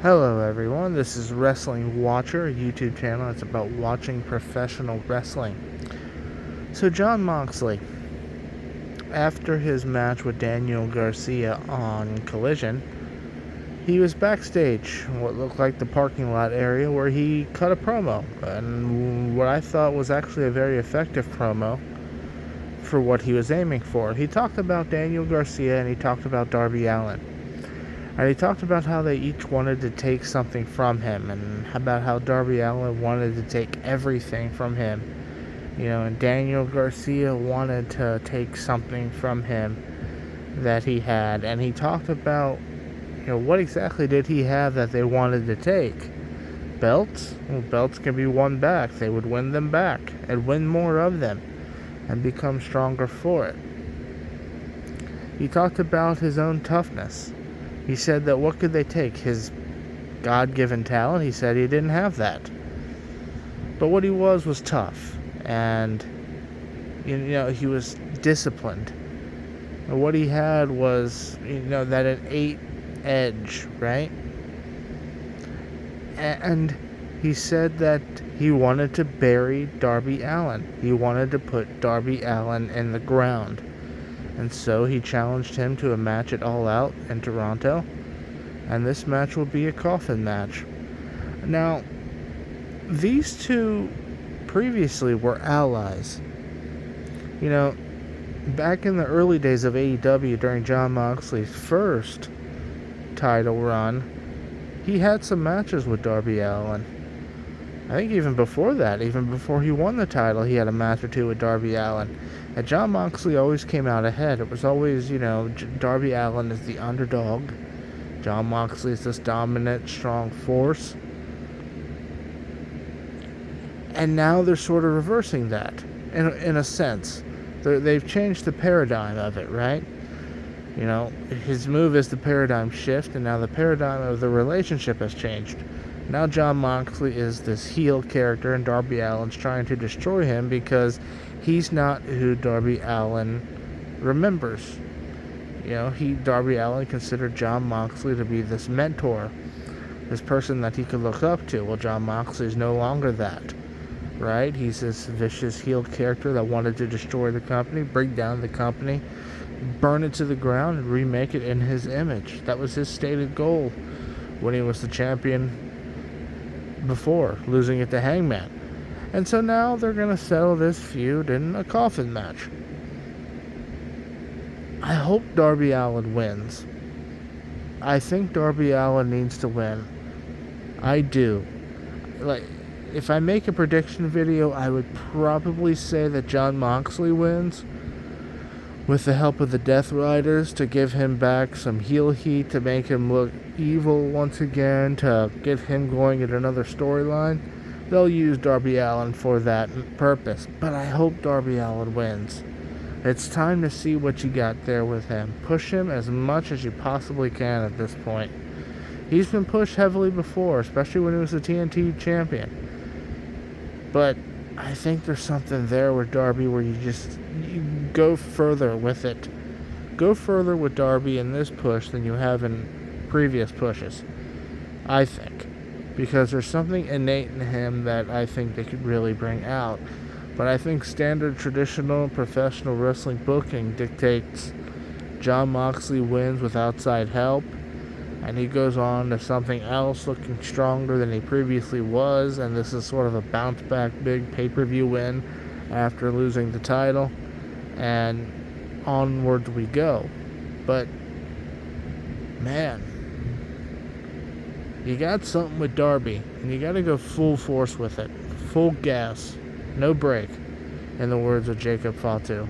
Hello everyone, this is Wrestling Watcher, a YouTube channel that's about watching professional wrestling. So Jon Moxley, after his match with Daniel Garcia on Collision, he was backstage, what looked like the parking lot area, where he cut a promo, and what I thought was actually a very effective promo for what he was aiming for. He talked about Daniel Garcia and he talked about Darby Allin. And he talked about how they each wanted to take something from him, and about how Darby Allin wanted to take everything from him. And Daniel Garcia wanted to take something from him that he had. And he talked about, what exactly did he have that they wanted to take? Belts? Well, belts can be won back. They would win them back and win more of them and become stronger for it. He talked about his own toughness. He said that what could they take? His God-given talent? He said he didn't have that. But what he was tough. And, he was disciplined. And what he had was, that innate edge, right? And he said that he wanted to bury Darby Allin. He wanted to put Darby Allin in the ground. And so he challenged him to a match at All Out in Toronto. And this match will be a coffin match. Now, these two previously were allies. Back in the early days of AEW, during Jon Moxley's first title run, he had some matches with Darby Allin. I think even before that, even before he won the title, he had a match or two with Darby Allin. And Jon Moxley always came out ahead. It was always, Darby Allin is the underdog. Jon Moxley is this dominant, strong force. And now they're sort of reversing that, in a sense. They've changed the paradigm of it, right? His move is the paradigm shift, and now the paradigm of the relationship has changed. Now Jon Moxley is this heel character, and Darby Allin's trying to destroy him because he's not who Darby Allin remembers. Darby Allin considered Jon Moxley to be this mentor, this person that he could look up to. Well, Jon Moxley is no longer that, right? He's this vicious heel character that wanted to destroy the company, bring down the company, burn it to the ground, and remake it in his image. That was his stated goal when he was the champion before, losing it to Hangman. And so now they're going to settle this feud in a coffin match. I hope Darby Allin wins. I think Darby Allin needs to win. I do. If I make a prediction video, I would probably say that Jon Moxley wins, with the help of the Death Riders, to give him back some heel heat, to make him look evil once again, to get him going at another storyline. They'll use Darby Allin for that purpose, but I hope Darby Allin wins. It's time to see what you got there with him. Push him as much as you possibly can at this point. He's been pushed heavily before, especially when he was the TNT champion. But I think there's something there with Darby where you go further with it. Go further with Darby in this push than you have in previous pushes, I think. Because there's something innate in him that I think they could really bring out. But I think standard traditional professional wrestling booking dictates Jon Moxley wins with outside help, and he goes on to something else looking stronger than he previously was, and this is sort of a bounce back big pay-per-view win after losing the title, and onwards we go. But man, you got something with Darby, and you got to go full force with it, full gas, no break, in the words of Jacob Fatu.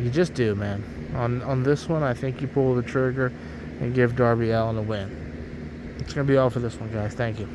You just do, man. On this one, I think you pull the trigger and give Darby Allin a win. It's going to be all for this one, guys. Thank you.